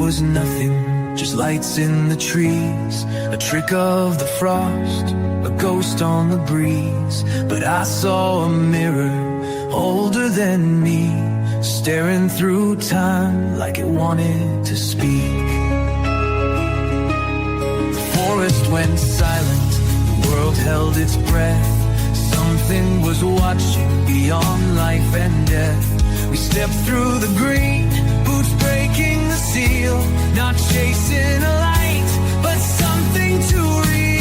was nothing, just lights in the trees, a trick of the frost, a ghost on the breeze. But I saw a mirror older than me, staring through time like it wanted to speak. The forest went silent, the world held its breath. Something was watching beyond life and death. We stepped through the green, boots breaking the seal, not chasing a light, but something too real.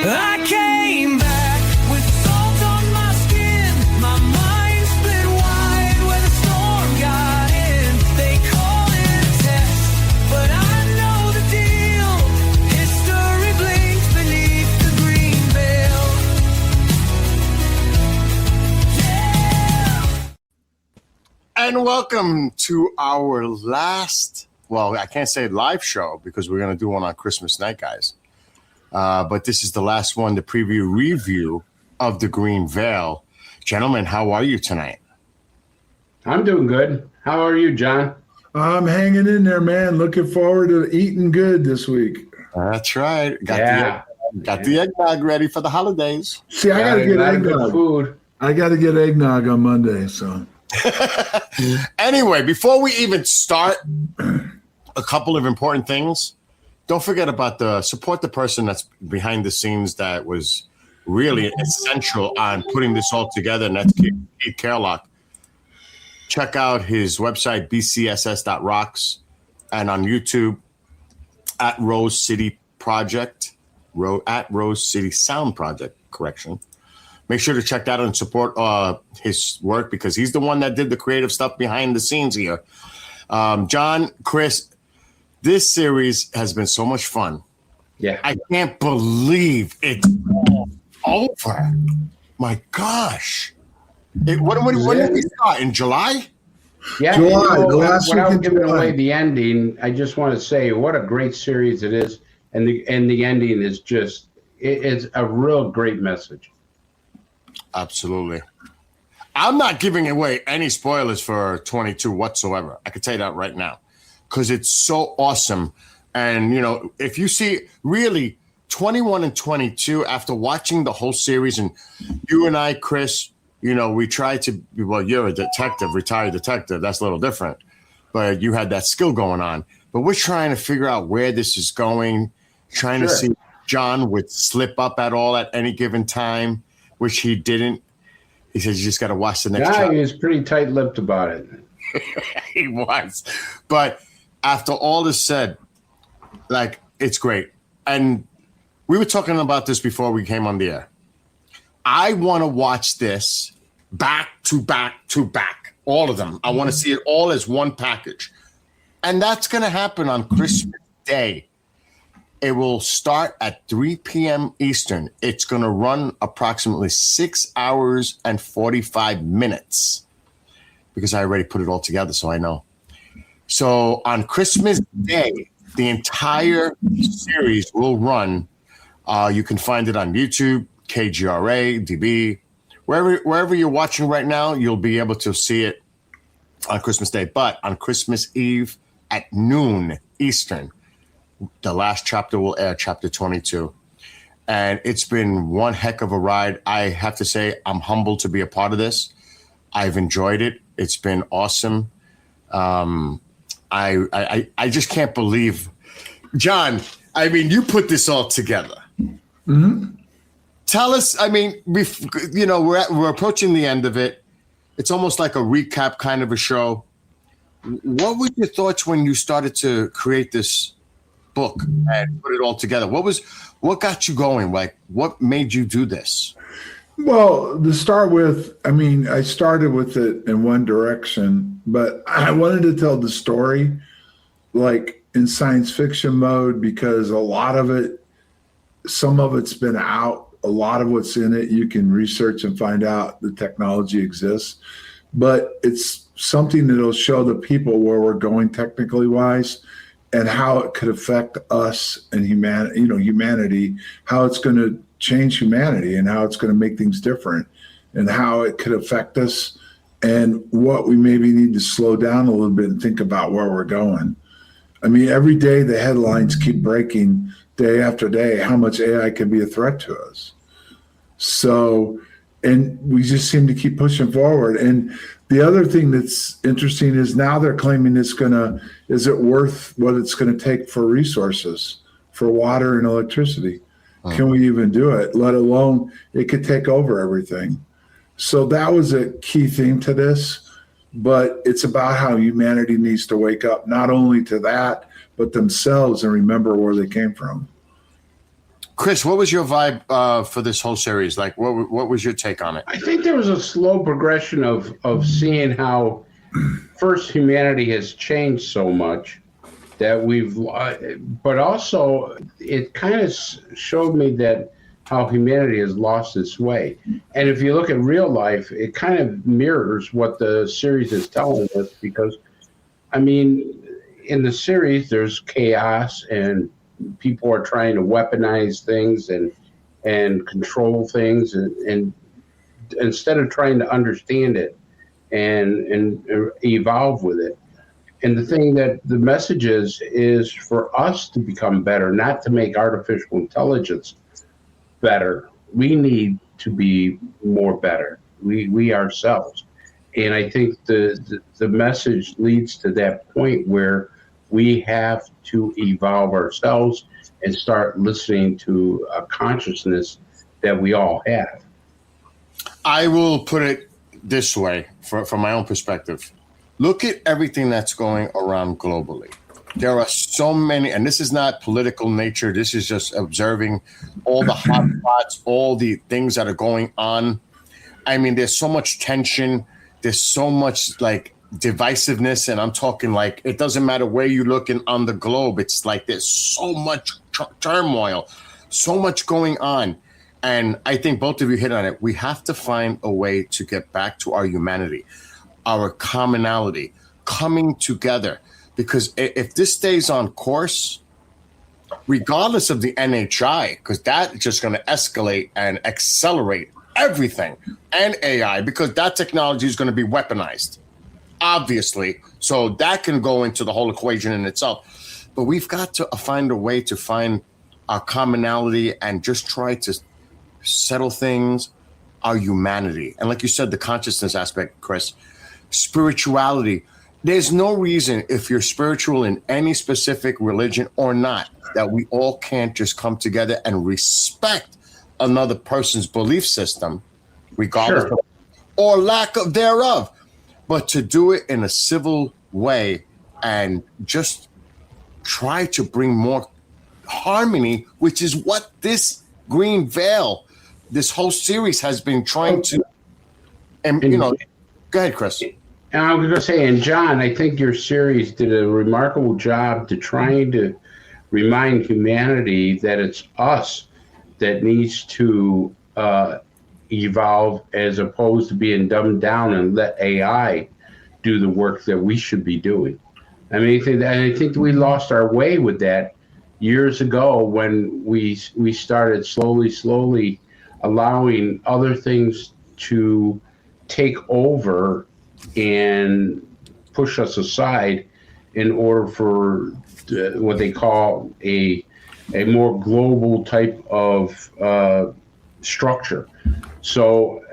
I came back with salt on my skin, my mind split wide when the storm got in. They call it a test, but I know the deal. History blinks beneath the green veil. And welcome to our last, well, I can't say live show because we're going to do one on Christmas night, guys. But this is the last one, the preview review of the Green Veil. Gentlemen, how are you tonight? I'm doing good. How are you, John? I'm hanging in there, man. Looking forward to eating good this week. That's right. Got the eggnog ready for the holidays. See, I got to get eggnog. Food. I got to get eggnog on Monday, so. Anyway, before we even start, a couple of important things. Don't forget about support the person that's behind the scenes that was really essential on putting this all together, and that's Keith Kerlock. Check out his website, bcss.rocks, and on YouTube at Rose City Project, at Rose City Sound Project, correction. Make sure to check that out and support his work because he's the one that did the creative stuff behind the scenes here. John, Chris, this series has been so much fun. Yeah. I can't believe it's over. My gosh. When did we start? In July? Yeah. July, the last week without in giving July. away the ending, I just want to say what a great series it is. And the ending is just, it's a real great message. Absolutely. I'm not giving away any spoilers for 22 whatsoever. I can tell you that right now because it's so awesome. And, you know, if you see really 21 and 22 after watching the whole series, and you and I, Chris, you know, we tried to, well, you're a detective, retired detective. That's a little different. But you had that skill going on. But we're trying to figure out where this is going, trying to see if John would slip up at all at any given time, which he didn't. He says, you just got to watch the next chapter. He was pretty tight-lipped about it. He was. But after all this said, like, it's great. And we were talking about this before we came on the air. I want to watch this back to back to back, all of them. I want to see it all as one package. And that's going to happen on Christmas Day. It will start at 3 p.m. Eastern. It's going to run approximately 6 hours and 45 minutes because I already put it all together, so I know. So on Christmas Day, the entire series will run. You can find it on YouTube, KGRA, DB, wherever you're watching right now, you'll be able to see it on Christmas Day. But on Christmas Eve at noon Eastern, the last chapter will air, chapter 22. And it's been one heck of a ride. I have to say, I'm humbled to be a part of this. I've enjoyed it. It's been awesome. I just can't believe, John, I mean, you put this all together. Mm-hmm. Tell us, I mean, you know, we're approaching the end of it. It's almost like a recap kind of a show. What were your thoughts when you started to create this book and put it all together? What got you going? Like, what made you do this? Well, to start with, I mean, I started with it in one direction, but I wanted to tell the story like in science fiction mode because a lot of it, some of it's been out, a lot of what's in it, you can research and find out the technology exists, but it's something that'll show the people where we're going technically wise and how it could affect us and humanity, how it's going to change humanity and how it's going to make things different and how it could affect us and what we maybe need to slow down a little bit and think about where we're going. I mean, every day the headlines keep breaking day after day how much AI can be a threat to us. So, and we just seem to keep pushing forward. And the other thing that's interesting is now they're claiming is it worth what it's going to take for resources, for water and electricity? Can we even do it, let alone it could take over everything? So that was a key theme to this, but it's about how humanity needs to wake up, not only to that, but themselves and remember where they came from. Chris, what was your vibe for this whole series? Like, what was your take on it? I think there was a slow progression of seeing how first humanity has changed so much that but also it kind of showed me that how humanity has lost its way. And if you look at real life, it kind of mirrors what the series is telling us, because, I mean, in the series, there's chaos and people are trying to weaponize things and control things, and instead of trying to understand it and evolve with it. And the thing that the message is for us to become better, not to make artificial intelligence better. We need to be more better. We ourselves. And I think the message leads to that point where we have to evolve ourselves and start listening to a consciousness that we all have. I will put it this way from my own perspective. Look at everything that's going around globally. There are so many, and this is not political nature. This is just observing all the hot spots, all the things that are going on. I mean, there's so much tension. There's so much like divisiveness. And I'm talking like, it doesn't matter where you look on the globe. It's like there's so much turmoil, so much going on. And I think both of you hit on it. We have to find a way to get back to our humanity, our commonality, coming together. Because if this stays on course, regardless of the NHI, because that's just going to escalate and accelerate everything, and AI, because that technology is going to be weaponized, obviously. So that can go into the whole equation in itself. But we've got to find a way to find our commonality and just try to settle things, our humanity. And like you said, the consciousness aspect, Chris, spirituality. There's no reason, if you're spiritual in any specific religion or not, that we all can't just come together and respect another person's belief system, regardless of, or lack of thereof, but to do it in a civil way and just try to bring more harmony, which is what this Green Veil, this whole series has been trying to, and you know, go ahead, Chris. And I was going to say, and John, I think your series did a remarkable job to trying to remind humanity that it's us that needs to evolve, as opposed to being dumbed down and let AI do the work that we should be doing. I mean, I think we lost our way with that years ago when we started slowly allowing other things to take over and push us aside in order for what they call a more global type of structure. So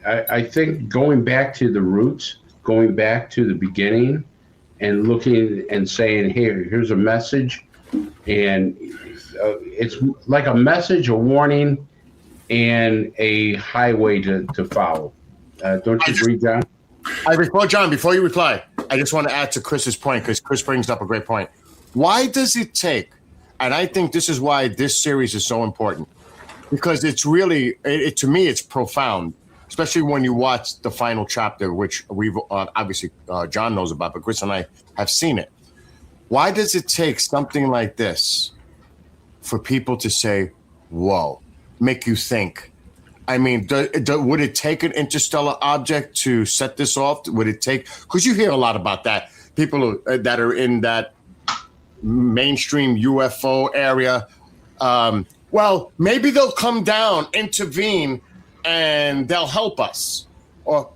I think going back to the roots, going back to the beginning and looking and saying, hey, here's a message, and it's like a message, a warning, and a highway to follow. Don't you agree, John? Before you reply, I just want to add to Chris's point, because Chris brings up a great point. Why does it take, and I think this is why this series is so important, because it's really, to me, it's profound, especially when you watch the final chapter, which we've obviously John knows about, but Chris and I have seen it. Why does it take something like this for people to say, whoa, make you think? I mean, would it take an interstellar object to set this off? Would it take, because you hear a lot about that, people that are in that mainstream UFO area. Well, maybe they'll come down, intervene, and they'll help us. Or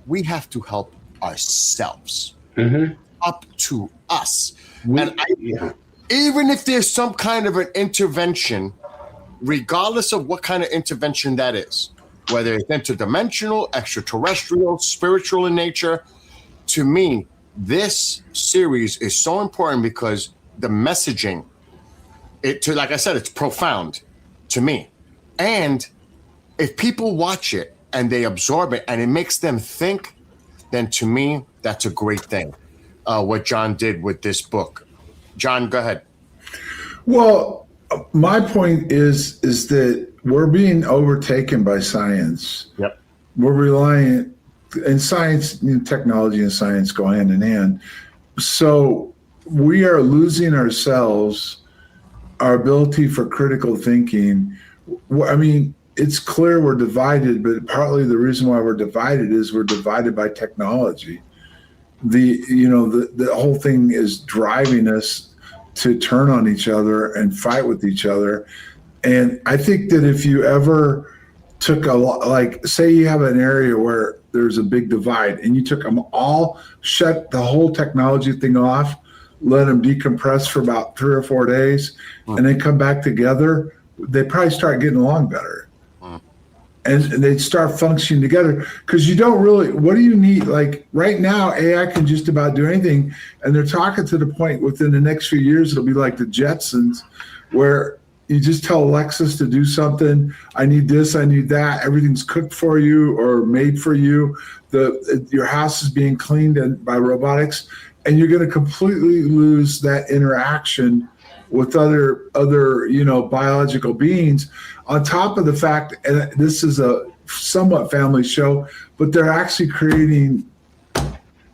we have to help ourselves. Mm-hmm. Up to us. Yeah. Even if there's some kind of an intervention, regardless of what kind of intervention that is, whether it's interdimensional, extraterrestrial, spiritual in nature, to me, this series is so important because the messaging, like I said, it's profound to me. And if people watch it and they absorb it and it makes them think, then to me, that's a great thing. What John did with this book. John, go ahead. Well, my point is that we're being overtaken by science. Yep. We're reliant, and science, technology and science go hand in hand. So we are losing ourselves, our ability for critical thinking. I mean, it's clear we're divided, but partly the reason why we're divided is we're divided by technology. The whole thing is driving us to turn on each other and fight with each other. And I think that if you ever took like say you have an area where there's a big divide and you took them all, shut the whole technology thing off, let them decompress for about 3 or 4 days, and then come back together, they probably start getting along better. And they start functioning together, because you don't really, what do you need? Like right now, AI can just about do anything. And they're talking to the point within the next few years, it'll be like the Jetsons, where you just tell Alexis to do something. I need this, I need that. Everything's cooked for you or made for you. Your house is being cleaned by robotics, and you're going to completely lose that interaction with other biological beings. On top of the fact, and this is a somewhat family show, but they're actually creating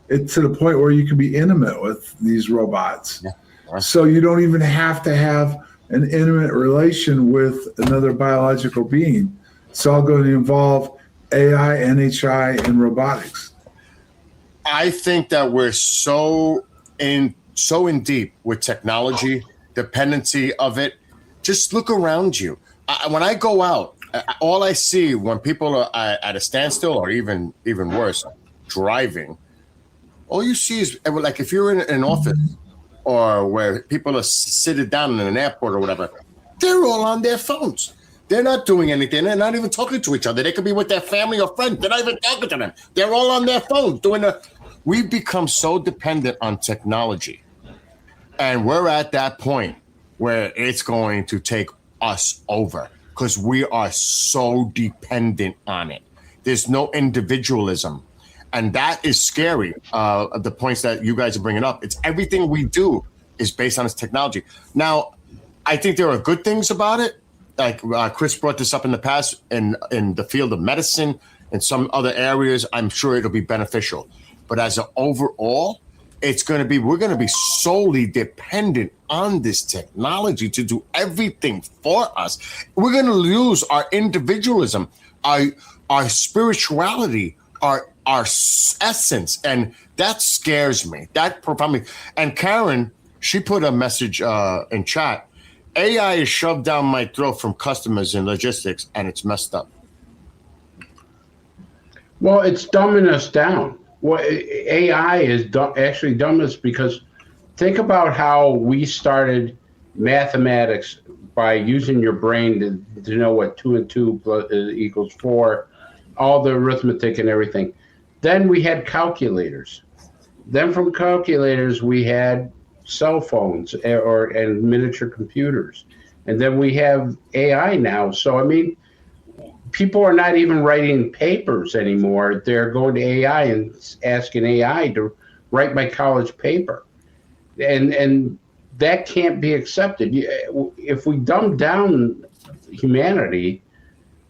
it to the point where you can be intimate with these robots. Yeah. So you don't even have to have an intimate relation with another biological being. It's all going to involve AI, NHI, and robotics. I think that we're so in deep with technology, dependency of it. Just look around you. When I go out, all I see when people are at a standstill, or even worse, driving, all you see is, like, if you're in an office or where people are sitting down in an airport or whatever, they're all on their phones. They're not doing anything. They're not even talking to each other. They could be with their family or friends. They're not even talking to them. They're all on their phones we've become so dependent on technology. And we're at that point where it's going to take us over, because we are so dependent on it. There's no individualism. And that is scary. The points that you guys are bringing up, it's everything we do is based on this technology. Now, I think there are good things about it. Like Chris brought this up in the past, in the field of medicine and some other areas, I'm sure it'll be beneficial. But as an overall, we're going to be solely dependent on this technology to do everything for us. We're going to lose our individualism, our spirituality, our essence. And that scares me. That profoundly. And Karen, she put a message in chat. AI is shoved down my throat from customers in logistics, and it's messed up. Well, it's dumbing us down. Well, AI is actually dumbing us, because think about how we started mathematics by using your brain to know what 2 and 2 equals 4, all the arithmetic and everything. Then we had calculators. Then from calculators, we had cell phones and miniature computers. And then we have AI now. So, I mean, people are not even writing papers anymore. They're going to AI and asking AI to write my college paper. And that can't be accepted. If we dumb down humanity,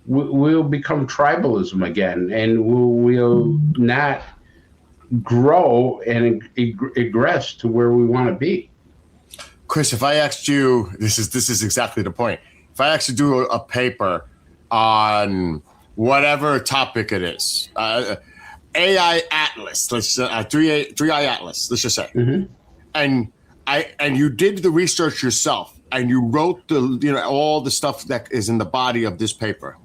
we'll become tribalism again, and we'll not grow and egress to where we want to be. Chris, if I asked you, this is exactly the point. If I actually do a paper on whatever topic it is, AI Atlas, let's 3i Atlas, let's just say, and you did the research yourself, and you wrote all the stuff that is in the body of this paper.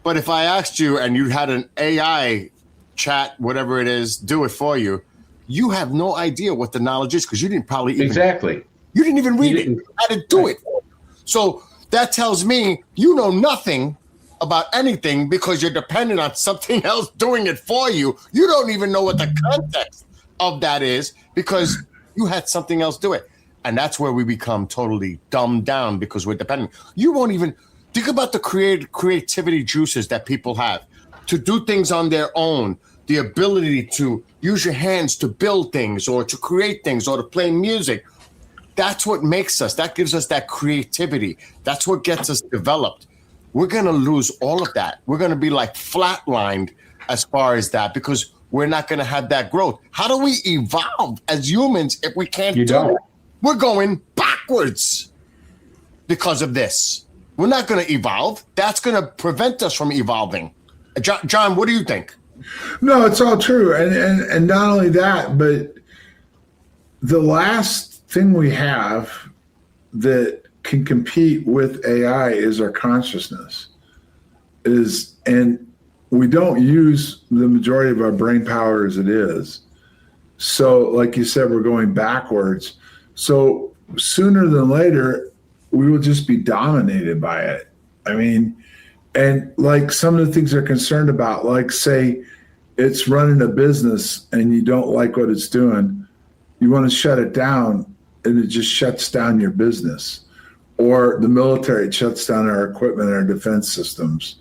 But if I asked you and you had an AI chat, whatever it is, do it for you. You have no idea what the knowledge is because you didn't probably even Exactly. you didn't even read it. How to do Right. it. So that tells me you know nothing about anything because you're dependent on something else doing it for you. You don't even know what the context of that is because you had something else do it. And that's where we become totally dumbed down because we're dependent. You won't even think about the creativity juices that people have to do things on their own, the ability to use your hands to build things or to create things or to play music. That's what makes us, that gives us that creativity. That's what gets us developed. We're going to lose all of that. We're going to be like flatlined as far as that because we're not going to have that growth. How do we evolve as humans if we can't You do don't. it? We're going backwards because of this. We're not going to evolve. That's going to prevent us from evolving. John, what do you think? No, it's all true. And not only that, but the last thing we have that can compete with AI is our consciousness. And we don't use the majority of our brain power as it is. So, like you said, we're going backwards. So sooner than later, we will just be dominated by it. I mean, and like some of the things they're concerned about, like say it's running a business and you don't like what it's doing, you want to shut it down and it just shuts down your business. Or the military shuts down our equipment, our defense systems,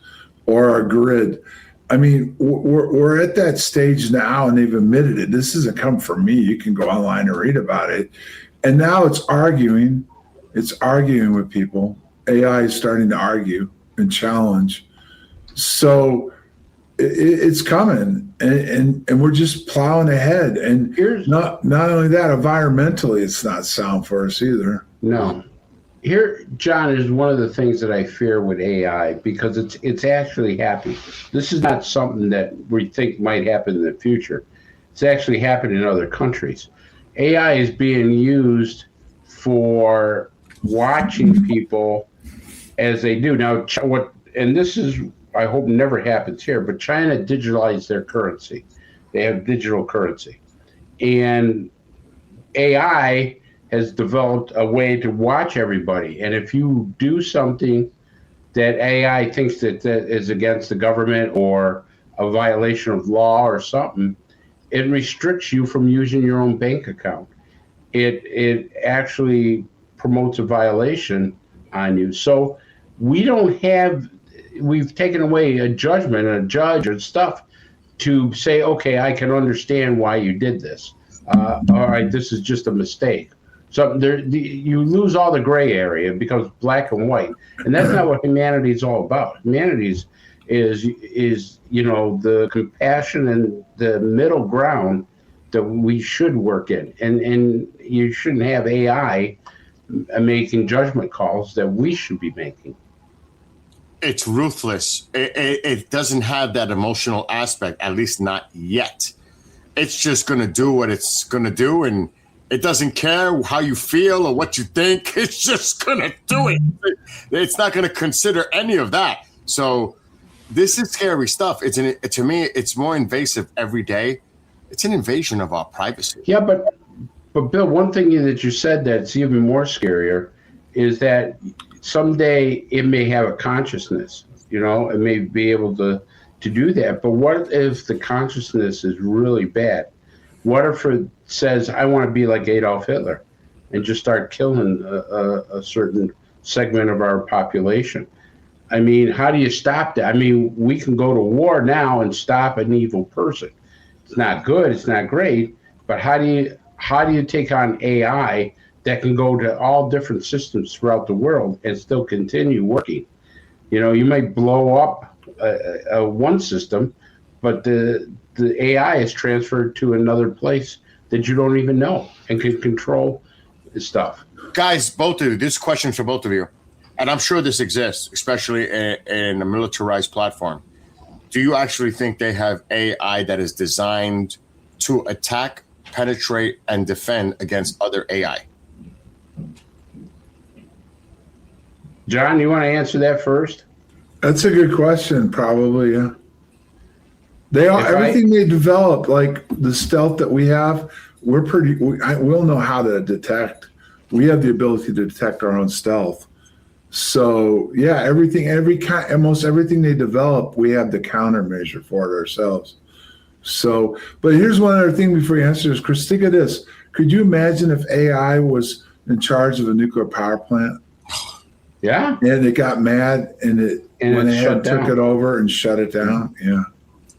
or our grid. I mean, we're at that stage now, and they've admitted it. This hasn't come from me. You can go online and read about it. And now it's arguing with people. AI is starting to argue and challenge. So it's coming, and we're just plowing ahead. And not only that, environmentally, it's not sound for us either. No. Here, John, is one of the things that I fear with AI because it's actually happening. This is not something that we think might happen in the future. It's actually happening in other countries. AI is being used for watching people as they do. Now, and this is, I hope never happens here, but China digitalized their currency. They have digital currency. And AI has developed a way to watch everybody. And if you do something that AI thinks that is against the government or a violation of law or something, it restricts you from using your own bank account. It actually promotes a violation on you. So we've taken away a judgment, a judge and stuff to say, okay, I can understand why you did this. All right, this is just a mistake. So you lose all the gray area. It becomes black and white, and that's not what humanity is all about. Humanity is the compassion and the middle ground that we should work in, and you shouldn't have AI making judgment calls that we should be making. It's ruthless. It doesn't have that emotional aspect, at least not yet. It's just going to do what it's going to do, and it doesn't care how you feel or what you think. It's just going to do it. It's not going to consider any of that. So this is scary stuff. To me, it's more invasive every day. It's an invasion of our privacy. Yeah, but Bill, one thing that you said that's even more scarier is that someday it may have a consciousness. It may be able to do that. But what if the consciousness is really bad? What if it says, I want to be like Adolf Hitler and just start killing a certain segment of our population? I mean, how do you stop that? I mean, we can go to war now and stop an evil person. It's not good. It's not great. But how do you take on AI that can go to all different systems throughout the world and still continue working? You might blow up one system, but the AI is transferred to another place that you don't even know and can control the stuff. Guys, both of you, this question for both of you, and I'm sure this exists, especially in a militarized platform. Do you actually think they have AI that is designed to attack, penetrate, and defend against other AI? John, you want to answer that first? That's a good question, probably, yeah. They all If everything they develop, like the stealth that we have, we'll know how to detect. We have the ability to detect our own stealth. So yeah, almost everything they develop, we have the countermeasure for it ourselves. So, but here's one other thing before you answer this, Chris. Think of this: could you imagine if AI was in charge of a nuclear power plant? Yeah. And it got mad and it went ahead and took it over and shut it down. Yeah.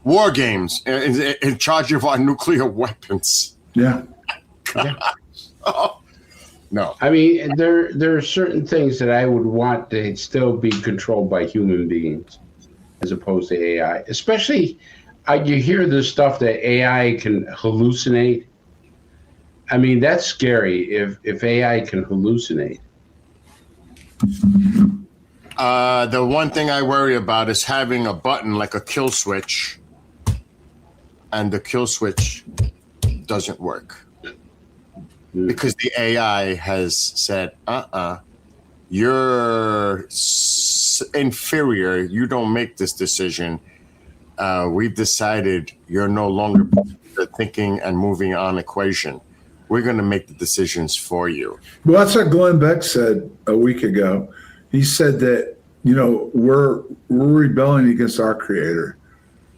War games in charge of our nuclear weapons. Yeah. Oh, no. I mean, there are certain things that I would want to still be controlled by human beings as opposed to AI. Especially, you hear this stuff that AI can hallucinate. I mean, that's scary if AI can hallucinate. The one thing I worry about is having a button like a kill switch, and the kill switch doesn't work. Because the AI has said, you're inferior. You don't make this decision. We've decided you're no longer the thinking and moving on equation. We're going to make the decisions for you. Well, that's what Glenn Beck said a week ago. He said that, we're rebelling against our creator.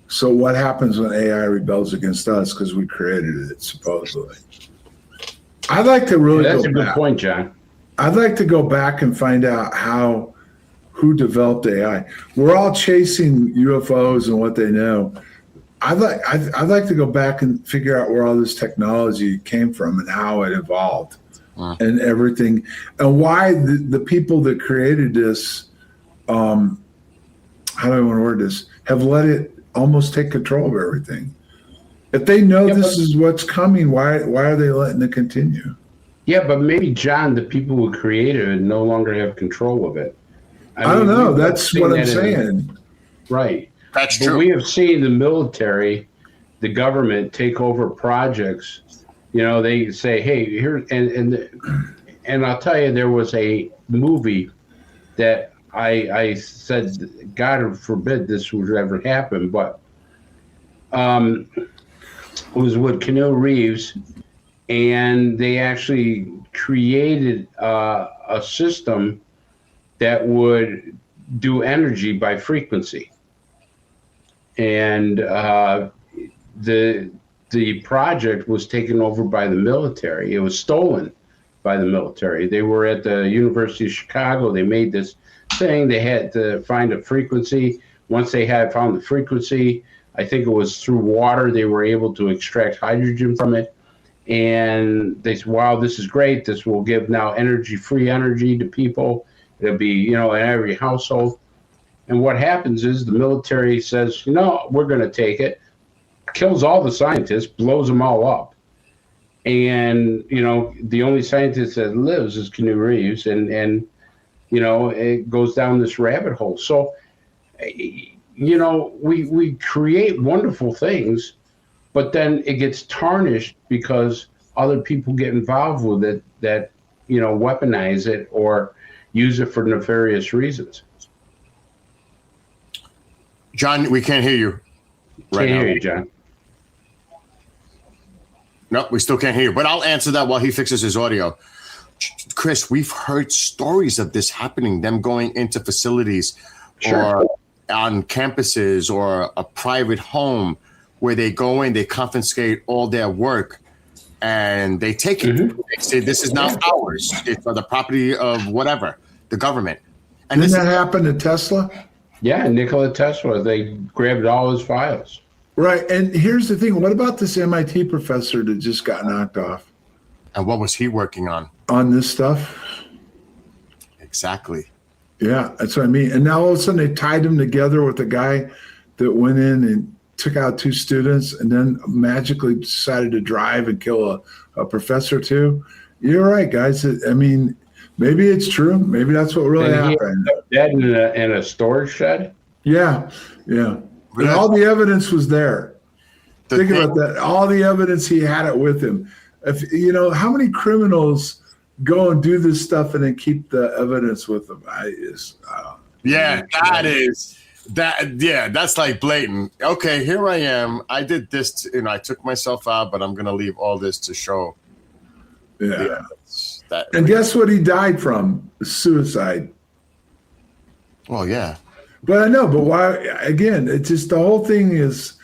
So what happens when AI rebels against us because we created it, supposedly? I'd like to really That's go a good back. point, John. I'd like to go back and find out who developed AI. We're all chasing UFOs and what they know. I'd like to go back and figure out where all this technology came from and how it evolved and everything, and why the people that created this, how do I want to word this, have let it almost take control of everything. If they know this is what's coming, why are they letting it continue? Yeah, but maybe, John, the people who created it no longer have control of it. I don't know. we've That's seen what I'm that saying. Right. That's But true. we have seen the military, the government take over projects. They say, "Hey, here," and I'll tell you, there was a movie that I said, God forbid this would ever happen, but it was with Keanu Reeves, and they actually created a system that would do energy by frequency. And the project was taken over by the military. It was stolen by the military. They were at the University of Chicago. They made this thing. They had to find a frequency. Once they had found the frequency, I think it was through water, they were able to extract hydrogen from it. And they said, wow, this is great. This will give now free energy to people. It'll be, in every household. And what happens is the military says, we're going to take it, kills all the scientists, blows them all up. And, the only scientist that lives is Keanu Reeves. And it goes down this rabbit hole. So, we create wonderful things, but then it gets tarnished because other people get involved with it that, weaponize it or use it for nefarious reasons. John, we can't hear you right Can't now. hear you, John. No, we still can't hear you, but I'll answer that while he fixes his audio. Chris, we've heard stories of this happening, them going into facilities or on campuses or a private home where they go in, they confiscate all their work and they take it. They say, this is not ours. It's the property of whatever, the government. And Didn't this that happen to Tesla? Yeah, Nikola Tesla, they grabbed all his files. Right. And here's the thing. What about this MIT professor that just got knocked off and what was he working on? on this stuff? Exactly. Yeah, that's what I mean. And now all of a sudden they tied him together with a guy that went in and took out 2 students and then magically decided to drive and kill a professor too. You're right, guys. I mean, maybe it's true. Maybe that's what really And he happened. ended up dead in a storage shed. Yeah, yeah. And all the evidence was there. Think about that. All the evidence, he had it with him. If how many criminals go and do this stuff and then keep the evidence with them? Yeah, that is. That's like blatant. Okay, here I am. I did this. I took myself out, but I'm gonna leave all this to show. Yeah. That. And guess what he died from? Suicide. Well, yeah. But I know, but why? Again, it's just the whole thing is.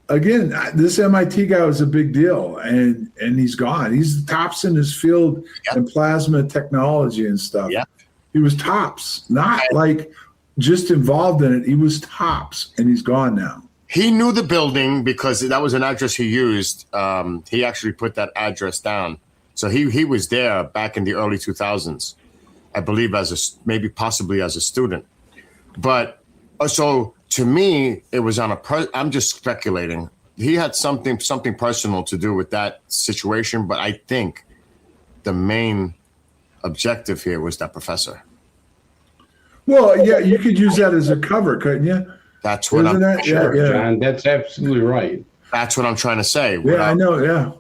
Again, this MIT guy was a big deal, and he's gone. He's the tops in his field in plasma technology and stuff. Yeah. He was tops, not like just involved in it. He was tops, and he's gone now. He knew the building because that was an address he used. He actually put that address down. So he was there back in the early 2000s, I believe, maybe possibly as a student. But so to me, it was on I'm just speculating. He had something personal to do with that situation, but I think the main objective here was that professor. Well, yeah, you could use that as a cover, couldn't you? That's what I'm. Sure, John, that's absolutely right. That's what I'm trying to say. Yeah, I know. Yeah.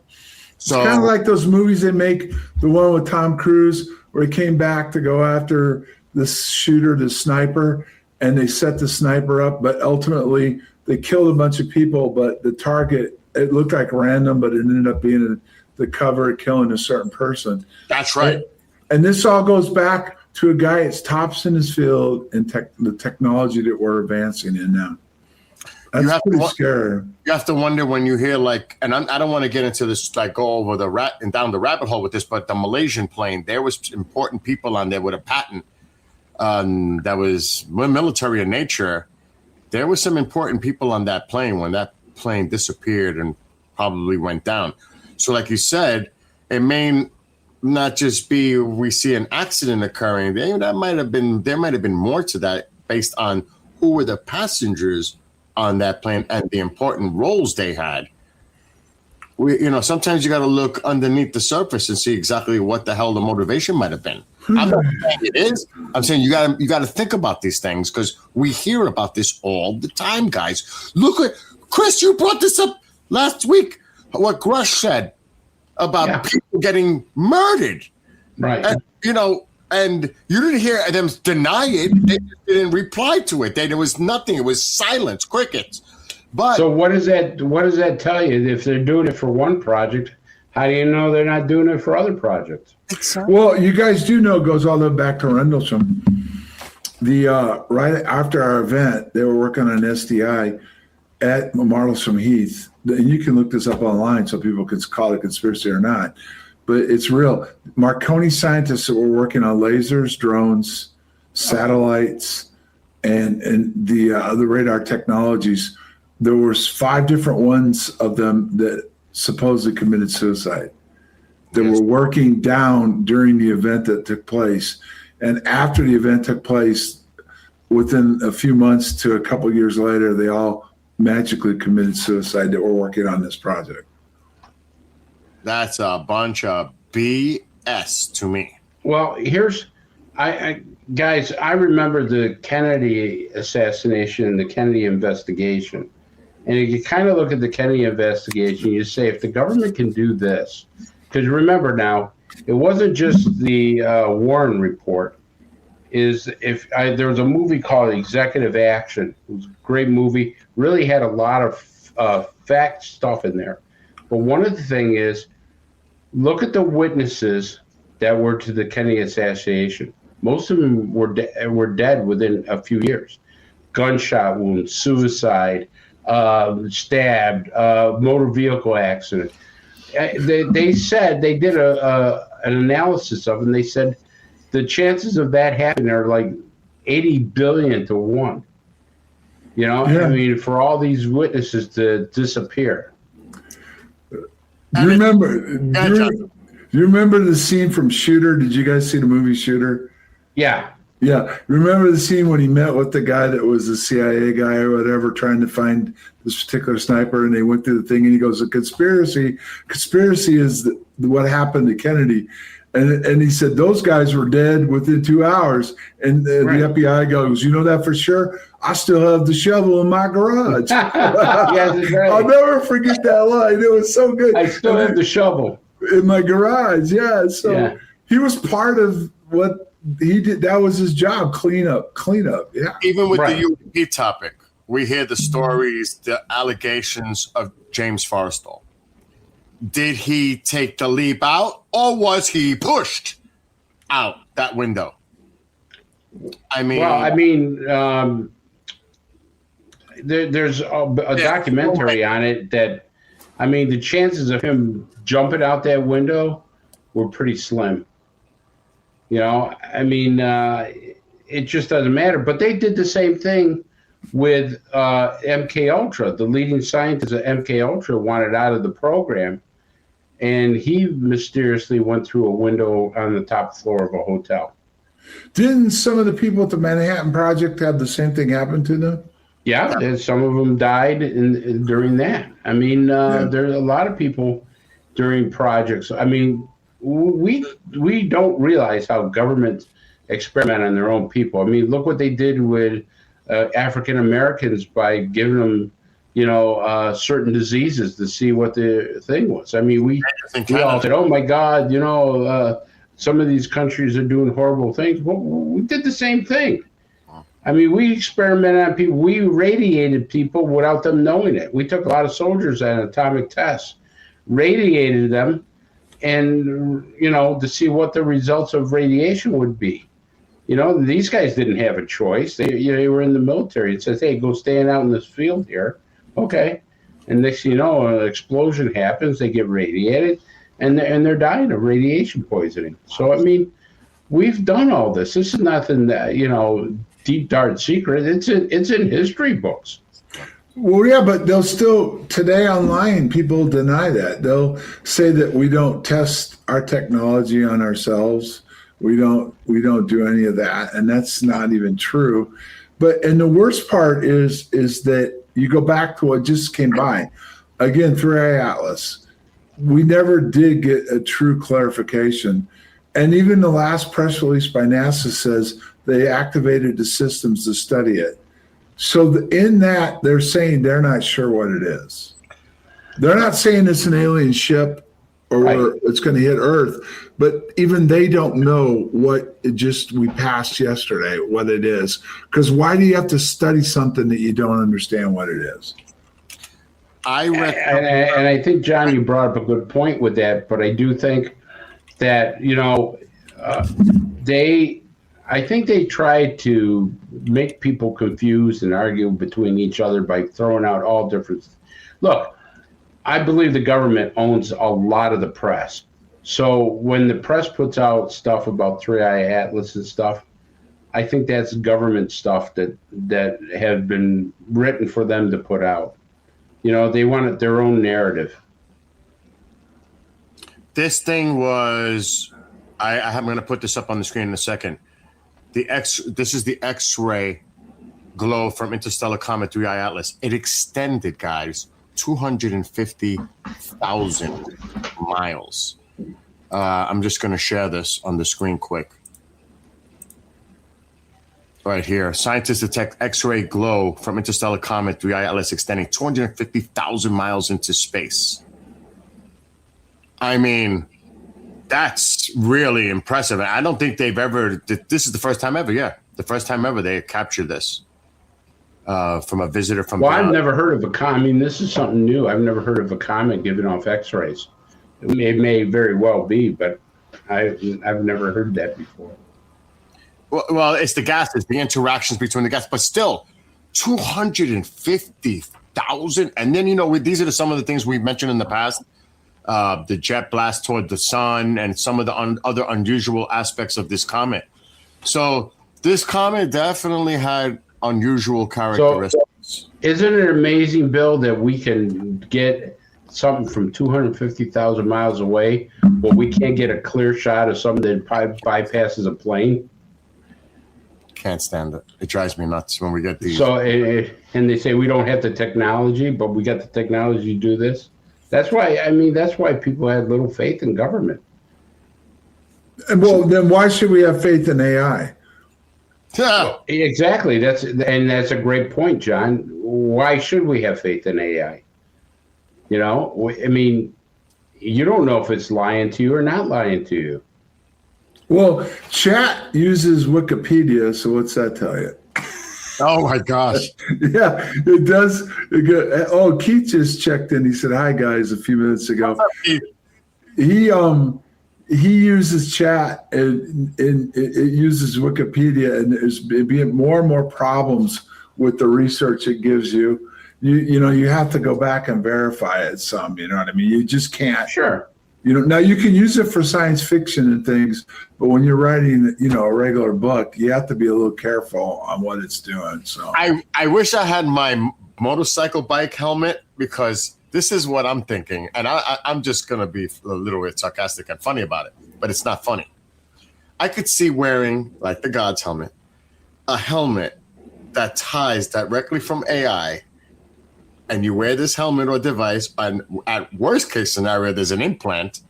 So it's kind of like those movies they make, the one with Tom Cruise, where he came back to go after the shooter, the sniper, and they set the sniper up, but ultimately they killed a bunch of people, but the target, it looked like random, but it ended up being the cover killing a certain person. That's right. And this all goes back to a guy that's tops in his field and the technology that we're advancing in now. That's pretty scary. You have to wonder when you hear and I don't want to get into this, go over down the rabbit hole with this, but the Malaysian plane, there was important people on there with a patent that was military in nature. There were some important people on that plane when that plane disappeared and probably went down. So like you said, it may not just be we see an accident occurring. There might have been more to that based on who were the passengers on that plane and the important roles they had. Sometimes you got to look underneath the surface and see exactly what the hell the motivation might have been. I'm not saying it is. I'm saying you got to think about these things because we hear about this all the time, guys. Look at Chris. You brought this up last week. What Grush said about people getting murdered, right? And you didn't hear them deny it. They didn't reply to it. There was nothing. It was silence, crickets. But so what does that tell you? If they're doing it for one project, how do you know they're not doing it for other projects? Well, you guys do know it goes all the way back to Rendlesham. Right after our event, they were working on SDI at Martlesham Heath. And you can look this up online so people can call it conspiracy or not. But it's real. Marconi scientists that were working on lasers, drones, satellites, and the radar technologies. There was 5 different ones of them that supposedly committed suicide. That were working down during the event that took place. And after the event took place, within a few months to a couple of years later, they all magically committed suicide that were working on this project. That's a bunch of BS to me. Well, guys, I remember the Kennedy assassination and the Kennedy investigation. And if you kind of look at the Kennedy investigation, you say, if the government can do this, because remember now, it wasn't just the Warren report. There was a movie called Executive Action. It was a great movie. Really had a lot of fact stuff in there. But one of the things is, look at the witnesses that were to the Kennedy assassination. Most of them were dead within a few years. Gunshot wounds, suicide, stabbed, motor vehicle accident. They said they did an analysis of it, and they said the chances of that happening are like 80 billion to 1. I mean, for all these witnesses to disappear. Do you remember the scene from Shooter? Did you guys see the movie Shooter? Yeah. Yeah. Remember the scene when he met with the guy that was the CIA guy or whatever, trying to find this particular sniper, and they went through the thing, and he goes, conspiracy is what happened to Kennedy. And he said, those guys were dead within 2 hours. And the FBI goes, you know that for sure? I still have the shovel in my garage. I'll never forget that line. It was so good. I still have the shovel in my garage. Yeah. So he was part of what he did. That was his job. Clean up. Yeah. Even with Right. the UAP topic, we hear the stories, the allegations of James Forrestal. Did he take the leap out, or was he pushed out that window? I mean, Well, I mean, there's a documentary on it that, I mean, the chances of him jumping out that window were pretty slim. You know, I mean, it just doesn't matter. But they did the same thing with MK Ultra. The leading scientist at MK Ultra wanted out of the program, and he mysteriously went through a window on the top floor of a hotel. Didn't some of the people at the Manhattan Project have the same thing happen to them? Yeah, and some of them died during that. I mean, there's a lot of people during projects. I mean, we don't realize how governments experiment on their own people. I mean, look what they did with African Americans by giving them, you know, certain diseases to see what the thing was. I mean, we all said, "Oh my God," you know, some of these countries are doing horrible things. Well, we did the same thing. I mean, we experimented on people. We radiated people without them knowing it. We took a lot of soldiers on atomic tests, radiated them, and, you know, to see what the results of radiation would be. You know, these guys didn't have a choice. They were in the military. It says, hey, go stand out in this field here. Okay. And next thing you know, an explosion happens. They get radiated, and they're dying of radiation poisoning. So, I mean, we've done all this. This is nothing that, you know, deep dark secret. It's in history books. Well, yeah, but they'll still today online. People deny that. They'll say that we don't test our technology on ourselves. We don't do any of that, and that's not even true. And the worst part is that you go back to what just came by again through Atlas. We never did get a true clarification, and even the last press release by NASA says they activated the systems to study it. So in that, they're saying they're not sure what it is. They're not saying it's an alien ship or it's going to hit Earth, but even they don't know what we passed yesterday, what it is. Because why do you have to study something that you don't understand what it is? And I think, John, you brought up a good point with that, but I do think that, you know, I think they tried to make people confused and argue between each other by throwing out all different. Look, I believe the government owns a lot of the press. So when the press puts out stuff about 3i Atlas and stuff, I think that's government stuff that have been written for them to put out. You know, they wanted their own narrative. This thing was, I'm going to put this up on the screen in a second. This is the X-ray glow from interstellar comet 3i Atlas. It extended, guys, 250,000 miles. I'm just going to share this on the screen quick. Right here. Scientists detect X-ray glow from interstellar comet 3i Atlas extending 250,000 miles into space. I mean, that's really impressive. I don't think they've ever, this is the first time ever, the first time ever they captured this from a visitor from Well, I've never heard of a comet. I mean, this is something new. I've never heard of a comet giving off X-rays. It may very well be, but I've never heard that before. Well, it's the gases, the interactions between the gas, but still 250,000. And then, you know, these are some of the things we've mentioned in the past. The jet blast toward the sun and some of the other unusual aspects of this comet. So this comet definitely had unusual characteristics. So, isn't it amazing, Bill, that we can get something from 250,000 miles away, but we can't get a clear shot of something that bypasses a plane? Can't stand it. It drives me nuts when we get these. So, and they say we don't have the technology, but we got the technology to do this. That's why people had little faith in government. Well, then why should we have faith in AI? Exactly. That's a great point, John. Why should we have faith in AI? You know, I mean, you don't know if it's lying to you or not lying to you. Well, chat uses Wikipedia, so what's that tell you? Oh my gosh. Yeah, it does. Oh, Keith just checked in. He said, "Hi guys," a few minutes ago. What's up, Keith? He uses chat and it uses Wikipedia, and there's being more and more problems with the research it gives you. You have to go back and verify it some. You know what I mean? You just can't. Sure. Now you can use it for science fiction and things, but when you're writing, a regular book, you have to be a little careful on what it's doing. So I wish I had my motorcycle bike helmet, because this is what I'm thinking. And I'm just going to be a little bit sarcastic and funny about it, but it's not funny. I could see wearing, like the God's helmet, a helmet that ties directly from AI, and you wear this helmet or device, and at worst case scenario, there's an implant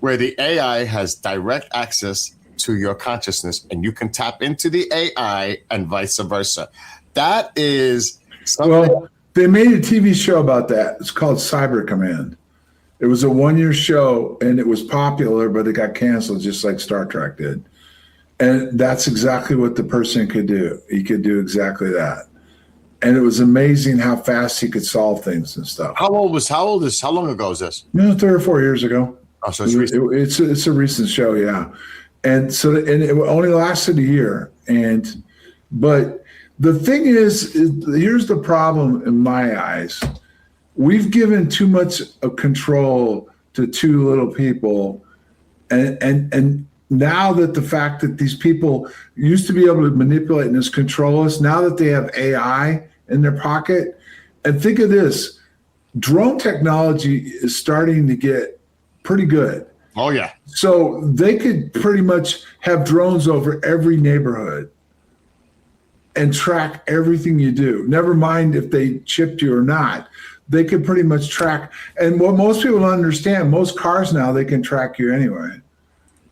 where the AI has direct access to your consciousness, and you can tap into the AI and vice versa. That is something. Well, they made a TV show about that. It's called Cyber Command. It was a 1-year show, and it was popular, but it got canceled just like Star Trek did. And that's exactly what the person could do. He could do exactly that. And it was amazing how fast he could solve things and stuff. How long ago is this? 3 or 4 years ago. Oh, so it's recent. It's a recent show, yeah. And so, and it only lasted a year. But the thing is here's the problem in my eyes. We've given too much of control to too little people. And now that the fact that these people used to be able to manipulate and just control us, now that they have AI in their pocket, and think of this, drone technology is starting to get pretty good. Oh, yeah. So they could pretty much have drones over every neighborhood and track everything you do. Never mind if they chipped you or not. They could pretty much track. And what most people don't understand, most cars now, they can track you anyway,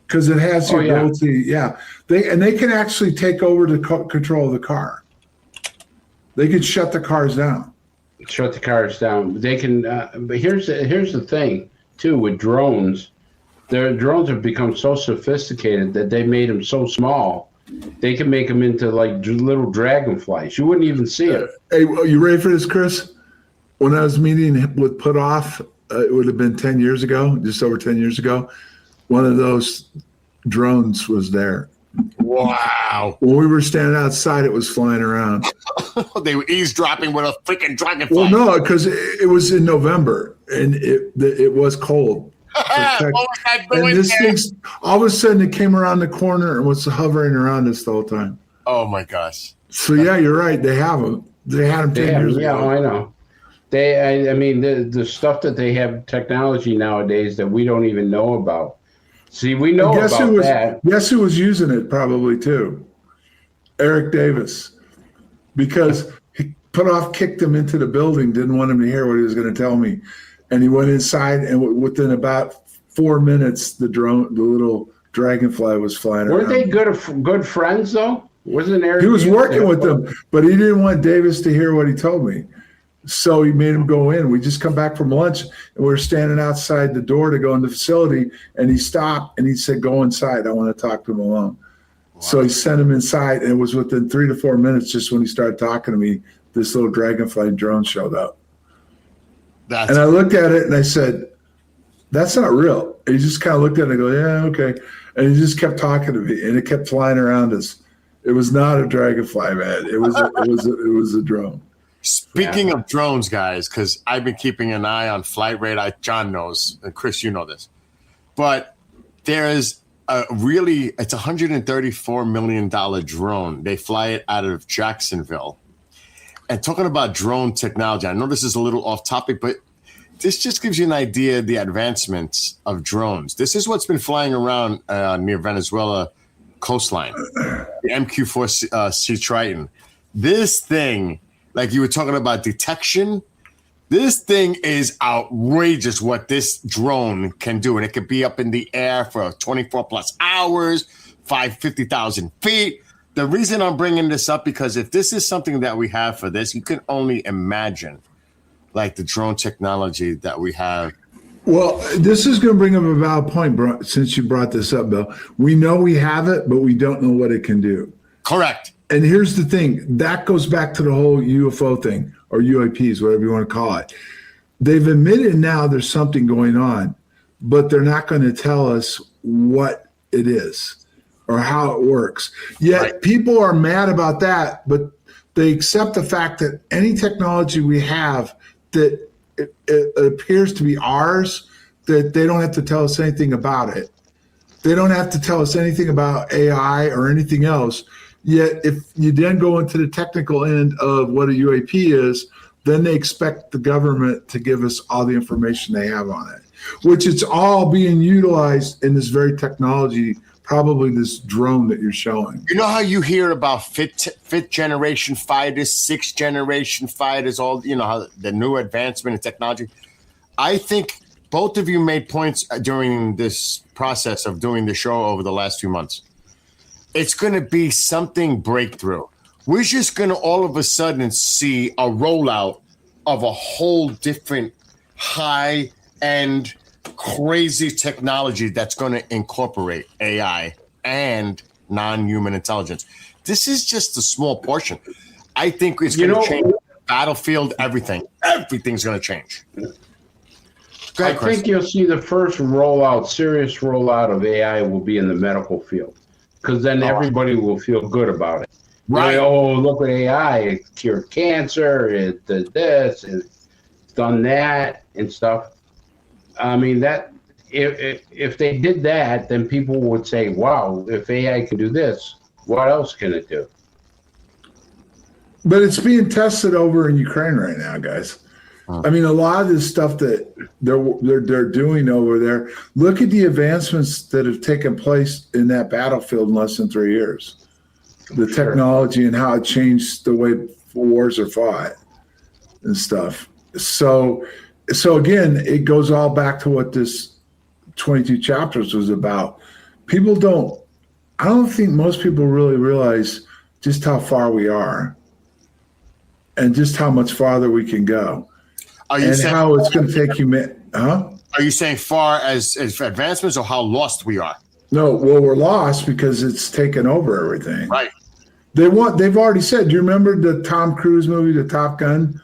because it has the ability. Yeah. They can actually take over the control of the car. They can shut the cars down. Shut the cars down. They can. But here's the thing too with drones. Their drones have become so sophisticated that they made them so small, they can make them into like little dragonflies. You wouldn't even see it. Hey, you ready for this, Chris? When I was meeting with Put Off, it would have been 10 years ago, just over 10 years ago. One of those drones was there. Wow. When we were standing outside, it was flying around. They were eavesdropping with a freaking dragonfly. Well, no, because it was in November and it was cold. What was that And doing this there? thing, all of a sudden, it came around the corner and was hovering around us the whole time. Oh my gosh. So yeah, you're right. They have them. They had them 10 years Yeah, ago. I know. I mean, the stuff that they have technology nowadays that we don't even know about. See, we know about that. Guess who was using it probably too? Eric Davis, because he Put Off kicked him into the building, didn't want him to hear what he was going to tell me, and he went inside, and within about 4 minutes, the little dragonfly was flying Weren't around. they good friends though? Wasn't Eric? He was Davis working there? with them, but he didn't want Davis to hear what he told me. So he made him go in. We just come back from lunch, and we were standing outside the door to go in the facility, and he stopped and he said, "Go inside. I want to talk to him alone." Wow. So he sent him inside, and it was within 3 to 4 minutes, just when he started talking to me, this little dragonfly drone showed up. And I looked at it and I said, "That's not real." And he just kind of looked at it and I go, "Yeah, okay." And he just kept talking to me, and it kept flying around us. It was not a dragonfly, man. It was a drone. Speaking of drones, guys, because I've been keeping an eye on Flight Radar. John knows, and Chris, you know this. But there is it's $134 million drone. They fly it out of Jacksonville. And talking about drone technology, I know this is a little off topic, but this just gives you an idea of the advancements of drones. This is what's been flying around near Venezuela coastline, the MQ-4 Sea Triton. This thing, like you were talking about detection, this thing is outrageous what this drone can do. And it could be up in the air for 24 plus hours, 50,000 feet. The reason I'm bringing this up, because if this is something that we have for this, you can only imagine like the drone technology that we have Well, this is going to bring up a valid point, bro, since you brought this up, Bill. We know we have it, but we don't know what it can do. Correct. And here's the thing. That goes back to the whole UFO thing, or UAPs, whatever you want to call it. They've admitted now there's something going on, but they're not going to tell us what it is or how it works. Yet Right. people are mad about that, but they accept the fact that any technology we have that it appears to be ours, that they don't have to tell us anything about it. They don't have to tell us anything about AI or anything else. Yet if you then go into the technical end of what a UAP is, then they expect the government to give us all the information they have on it, which it's all being utilized in this very technology, probably this drone that you're showing. You know how you hear about fifth generation fighters, sixth generation fighters, all, you know, how the new advancement in technology. I think both of you made points during this process of doing the show over the last few months. It's going to be something breakthrough. We're just going to all of a sudden see a rollout of a whole different high-end crazy technology that's going to incorporate AI and non-human intelligence. This is just a small portion. I think it's going to change the battlefield, everything. Everything's going to change. Go ahead, I Chris. think you'll see the first rollout, serious rollout of AI will be in the medical field, because then everybody will feel good about it. Right. Like, oh, look at AI, it cured cancer, it did this, it's done that and stuff. I mean, that if they did that, then people would say, wow, if AI can do this, what else can it do? But it's being tested over in Ukraine right now, guys. I mean, a lot of this stuff that they're doing over there. Look at the advancements that have taken place in that battlefield in less than 3 years. The technology and how it changed the way wars are fought and stuff. So again, it goes all back to what this 22 chapters was about. I don't think most people really realize just how far we are and just how much farther we can go. Are you And saying, how it's going to take Are are you saying far as advancements or how lost we are? No, well, we're lost because it's taken over everything. Right. They've already said, do you remember the Tom Cruise movie, the Top Gun?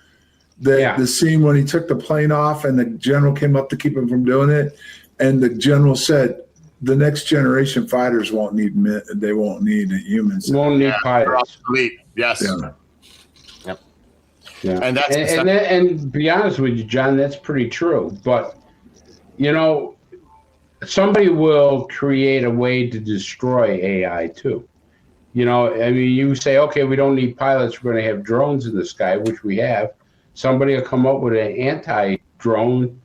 The scene when he took the plane off and the general came up to keep him from doing it. And the general said, the next generation fighters won't need men, they won't need humans. Won't need They're pilots. obsolete. Yes. Yeah. Yep. Yeah. And that's and to be honest with you, John, that's pretty true. But you know, somebody will create a way to destroy AI too. You know, I mean, you say, okay, we don't need pilots. We're going to have drones in the sky, which we have. Somebody will come up with an anti-drone,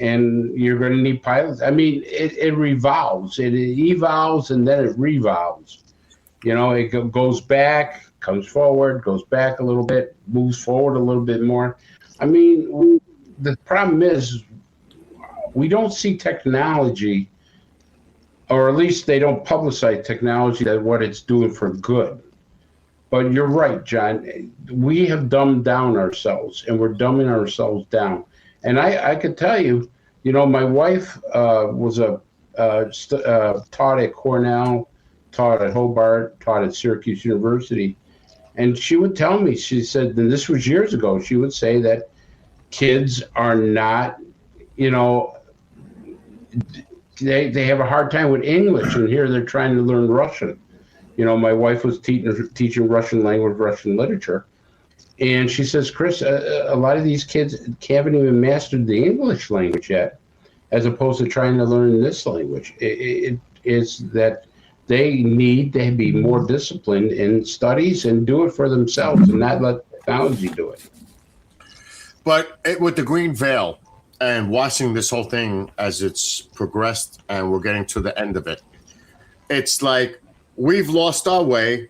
and you're going to need pilots. I mean, it revolves. It evolves, and then it revolves. You know, it goes back, comes forward, goes back a little bit, moves forward a little bit more. I mean, the problem is we don't see technology, or at least they don't publicize technology that what it's doing for good. But you're right, John. We have dumbed down ourselves, and we're dumbing ourselves down. And I could tell you, you know, my wife was taught at Cornell, taught at Hobart, taught at Syracuse University. And she would tell me, she said, and this was years ago, she would say that kids are not, you know, they have a hard time with English, and here they're trying to learn Russian. You know, my wife was teaching Russian language, Russian literature. And she says, Chris, a lot of these kids haven't even mastered the English language yet, as opposed to trying to learn this language. It is that they need to be more disciplined in studies and do it for themselves and not let technology do it. But with the green veil and watching this whole thing as it's progressed and we're getting to the end of it, it's like we've lost our way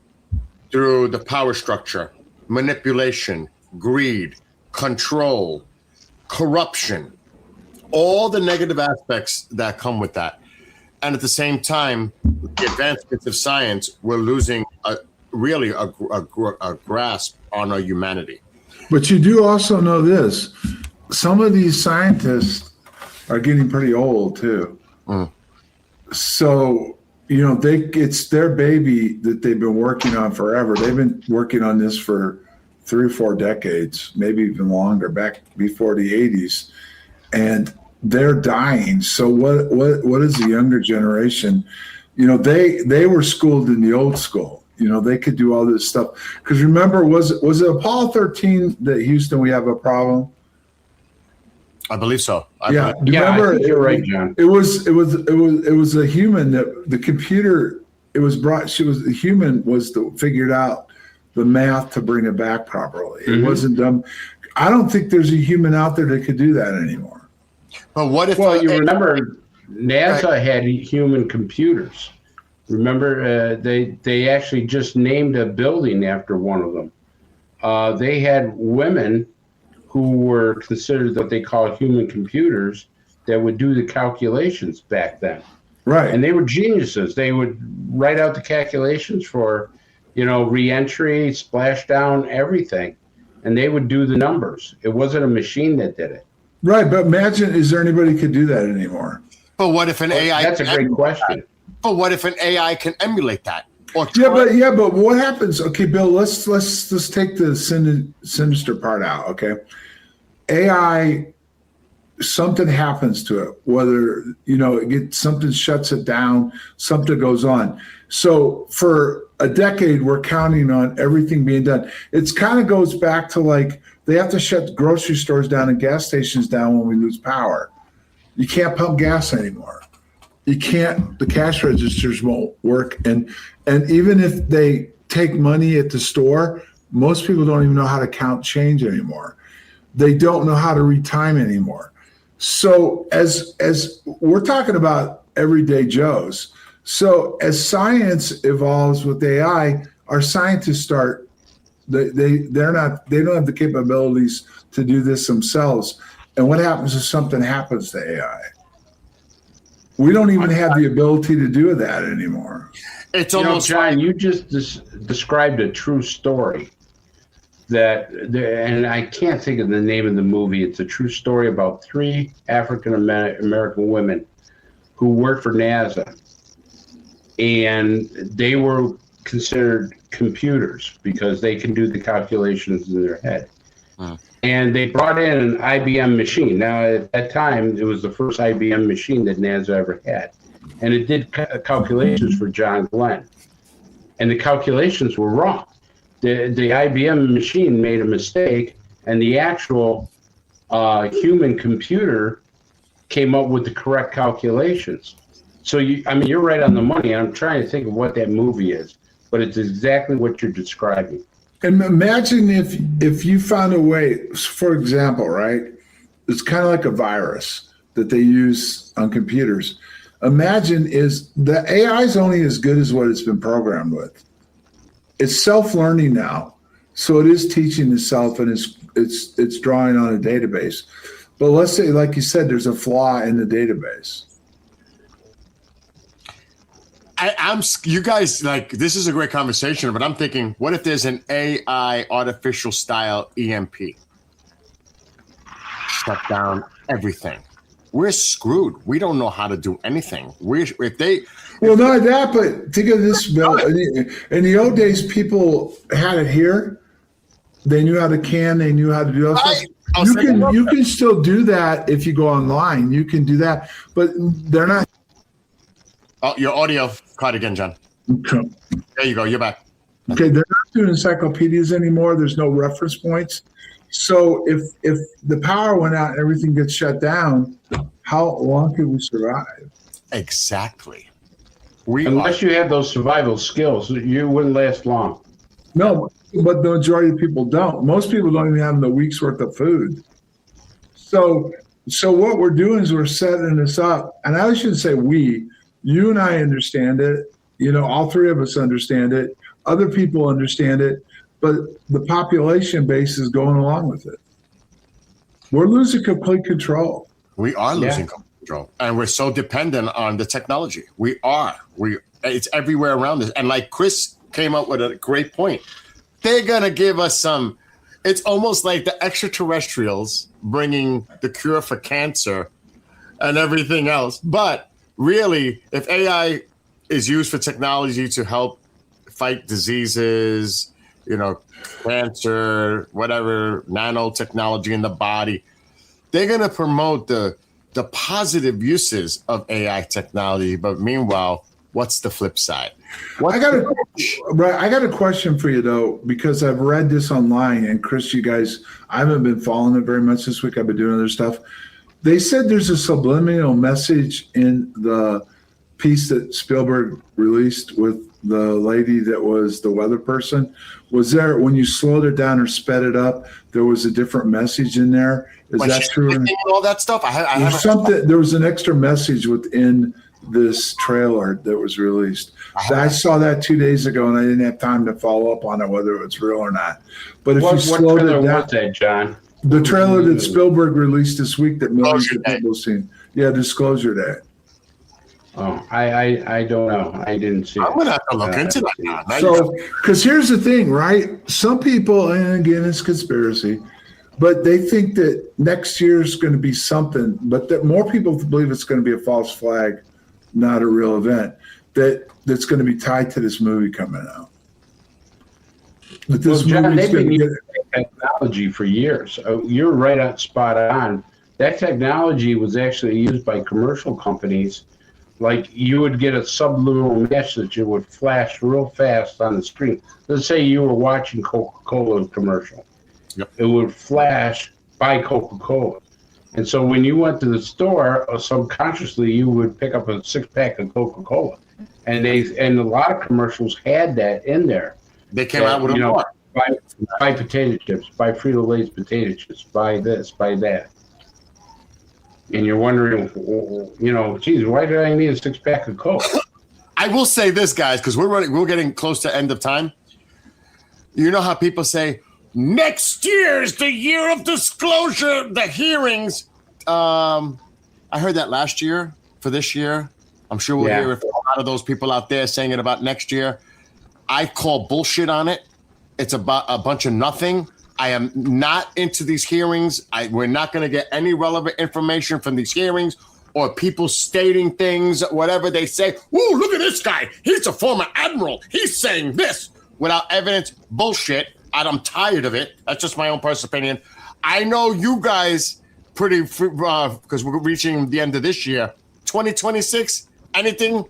through the power structure, manipulation, greed, control, corruption, all the negative aspects that come with that. And at the same time, the advancements of science, we're losing a grasp on our humanity. But you do also know this. Some of these scientists are getting pretty old too. Mm. So, you know, it's their baby that they've been working on forever. They've been working on this for 3 or 4 decades, maybe even longer, back before the 80s. And they're dying. So what is the younger generation? You know, they were schooled in the old school. You know, they could do all this stuff. Because remember, was it Apollo 13 that Houston we have a problem? I believe so. Yeah, Yeah, remember, I think you're right, John. It was a human that the computer. It was brought. The human was figured out the math to bring it back properly. It wasn't dumb. I don't think there's a human out there that could do that anymore. But what if? Well, you remember NASA had human computers. Remember, they actually just named a building after one of them. They had women who were considered what they call human computers that would do the calculations back then. Right. And they were geniuses. They would write out the calculations for, you know, reentry, splashdown, everything. And they would do the numbers. It wasn't a machine that did it. Right, but imagine, is there anybody who could do that anymore? But what if an AI? That's a great question. But what if an AI can emulate that? Or Yeah, but what happens? Okay, Bill, let's take the sinister part out. Okay, AI, something happens to it. Whether something shuts it down, something goes on. So for a decade, we're counting on everything being done. It's kind of goes back to like they have to shut grocery stores down and gas stations down when we lose power. You can't pump gas anymore. You can't. The cash registers won't work, and even if they take money at the store, most people don't even know how to count change anymore. They don't know how to retime anymore. So as we're talking about everyday Joes. So as science evolves with AI, our scientists they don't have the capabilities to do this themselves. And what happens if something happens to AI? We don't even have the ability to do that anymore. It's You know, almost John, you just described a true story and I can't think of the name of the movie. It's a true story about 3 African American women who worked for NASA, and they were considered computers because they can do the calculations in their head. And they brought in an IBM machine. Now, at that time, it was the first IBM machine that NASA ever had. And it did calculations for John Glenn. And the calculations were wrong. The IBM machine made a mistake, and the actual human computer came up with the correct calculations. So, you're right on the money. I'm trying to think of what that movie is, but it's exactly what you're describing. And imagine if you found a way, for example, right? It's kind of like a virus that they use on computers. Imagine is the AI is only as good as what it's been programmed with. It's self-learning now, so it is teaching itself and it's drawing on a database. But let's say, like you said, there's a flaw in the database. I'm you guys like this is a great conversation, but I'm thinking, what if there's an AI artificial style EMP? Shut down everything. We're screwed. We don't know how to do anything. Well, not that, but think of this, Bill. In the old days, people had it here. They knew how to can. They knew how to do all stuff. You can still do that if you go online. You can do that, but they're not. Oh, your audio caught again, John. Okay. There you go. You're back. Okay, they're not doing encyclopedias anymore. There's no reference points. So if the power went out and everything gets shut down, how long could we survive? Exactly. Unless you have those survival skills, you wouldn't last long. No, but the majority of people don't. Most people don't even have a week's worth of food. So what we're doing is we're setting this up, and I shouldn't say we. You and I understand it. You know, all 3 of us understand it. Other people understand it, but the population base is going along with it. We're losing complete control. We are losing control, and we're so dependent on the technology. We are. It's everywhere around us. And like Chris came up with a great point, they're gonna give us some. It's almost like the extraterrestrials bringing the cure for cancer and everything else. But really, if AI is used for technology to help fight diseases, cancer, whatever, nanotechnology in the body, they're going to promote the positive uses of AI technology. But meanwhile, what's the flip side? I got a question for you though, because I've read this online, and Chris, you guys, I haven't been following it very much this week. I've been doing other stuff. They said there's a subliminal message in the piece that Spielberg released with the lady that was the weather person. Was there, when you slowed it down or sped it up, there was a different message in there? Is When that she's true? thinking and all that stuff. I There's haven't. something. There was an extra message within this trailer that was released. I saw that 2 days ago, and I didn't have time to follow up on it, whether it was real or not. But if you What slowed trailer it down, was that, John? the trailer that Spielberg released this week that millions Disclosure of Day. people have seen. Yeah, Disclosure Day. Oh, I don't know. I didn't see I'm it. gonna have to look into that now. Now you So, because here's the thing, right? Some people, and again, it's conspiracy, but they think that next year is going to be something, but that more people believe it's going to be a false flag, not a real event, that's going to be tied to this movie coming out. That this Well, John, movie's they've been going to using that technology for years. You're right on spot on. That technology was actually used by commercial companies. Like you would get a subliminal message that would flash real fast on the screen. Let's say you were watching Coca-Cola commercial. Yep. It would flash by Coca-Cola. And so when you went to the store, subconsciously you would pick up a 6-pack of Coca-Cola. And a lot of commercials had that in there. They came out with a more. Buy potato chips, buy Frito-Lay's potato chips, buy this, buy that. And you're wondering, geez, why did I need a 6-pack of Coke? I will say this, guys, because we're getting close to end of time. You know how people say next year is the year of disclosure, the hearings. I heard that last year for this year. I'm sure we'll hear it from a lot of those people out there saying it about next year. I call bullshit on it. It's about a bunch of nothing. I am not into these hearings. We're not going to get any relevant information from these hearings or people stating things, whatever they say. Ooh, look at this guy. He's a former admiral. He's saying this without evidence. Bullshit. I'm tired of it. That's just my own personal opinion. I know you guys pretty, because we're reaching the end of this year. 2026, anything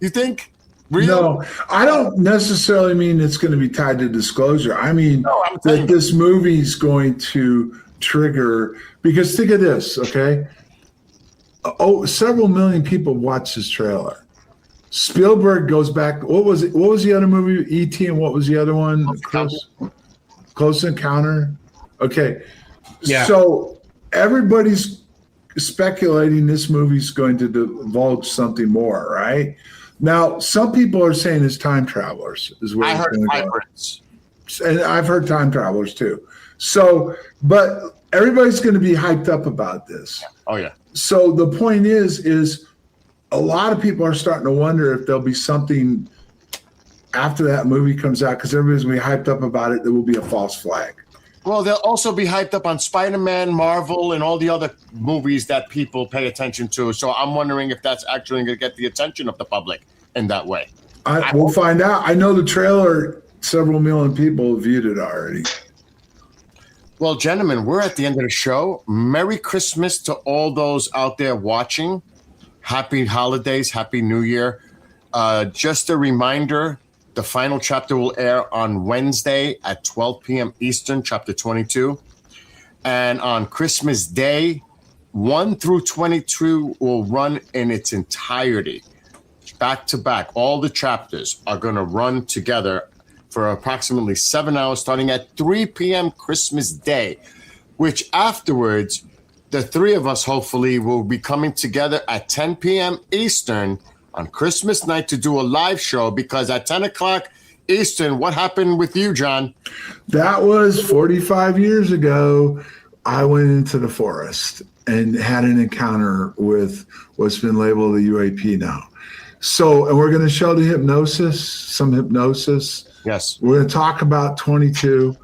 you think? Real? No, I don't necessarily mean it's going to be tied to disclosure. I mean that this movie's going to trigger, because think of this, okay? Several million people watched this trailer. Spielberg goes back. What was it? What was the other movie? E.T. and what was the other one? Close Encounter. Okay. Yeah. So everybody's speculating this movie's going to divulge something more, right? Now, some people are saying it's time travelers is where I it's heard going to go. hybrids. And I've heard time travelers too. So, but everybody's going to be hyped up about this. Oh yeah. So the point is a lot of people are starting to wonder if there'll be something after that movie comes out, because everybody's going to be hyped up about it. There will be a false flag. Well, they'll also be hyped up on Spider-Man, Marvel, and all the other movies that people pay attention to. So I'm wondering if that's actually going to get the attention of the public in that way. We'll find out. I know the trailer, several million people have viewed it already. Well, gentlemen, we're at the end of the show. Merry Christmas to all those out there watching. Happy holidays. Happy New Year. Just a reminder, the final chapter will air on Wednesday at 12 p.m. Eastern, chapter 22. And on Christmas Day, 1 through 22 will run in its entirety. Back to back. All the chapters are going to run together for approximately 7 hours, starting at 3 p.m. Christmas Day, which afterwards, the three of us hopefully will be coming together at 10 p.m. Eastern on Christmas night to do a live show, because at 10 o'clock Eastern, what happened with you, John? That was 45 years ago. I went into the forest and had an encounter with what's been labeled the UAP now. So, and we're going to show some hypnosis. Yes. We're going to talk about 22,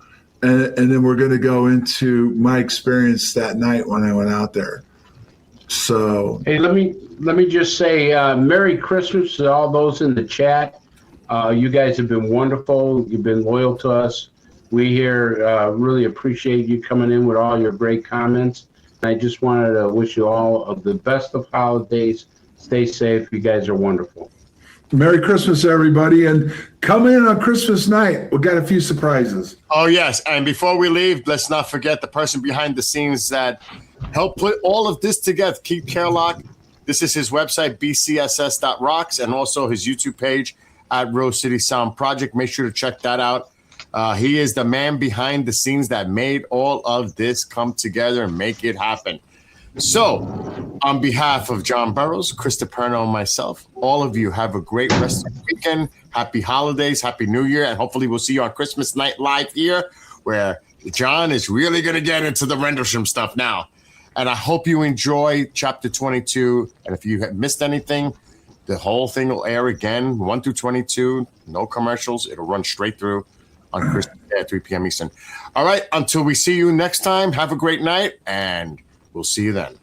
and then we're going to go into my experience that night when I went out there. So Hey, let me just say Merry Christmas to all those in the chat. You guys have been wonderful. You've been loyal to us. We here really appreciate you coming in with all your great comments. And I just wanted to wish you all of the best of holidays. Stay safe. You guys are wonderful. Merry Christmas, everybody. And come in on Christmas night. We got a few surprises. Oh, yes. And before we leave, let's not forget the person behind the scenes that helped put all of this together, Keith Kerlock. This is his website, bcss.rocks, and also his YouTube page at Rose City Sound Project. Make sure to check that out. He is the man behind the scenes that made all of this come together and make it happen. So, on behalf of John Burroughs, Chris DiPerno, and myself, all of you have a great rest of the weekend. Happy holidays, Happy New Year, and hopefully we'll see you on Christmas night live here, where John is really going to get into the Rendlesham stuff now. And I hope you enjoy Chapter 22. And if you have missed anything, the whole thing will air again, 1 through 22, no commercials. It'll run straight through on Christmas Day at 3 p.m. Eastern. All right, until we see you next time, have a great night, and we'll see you then.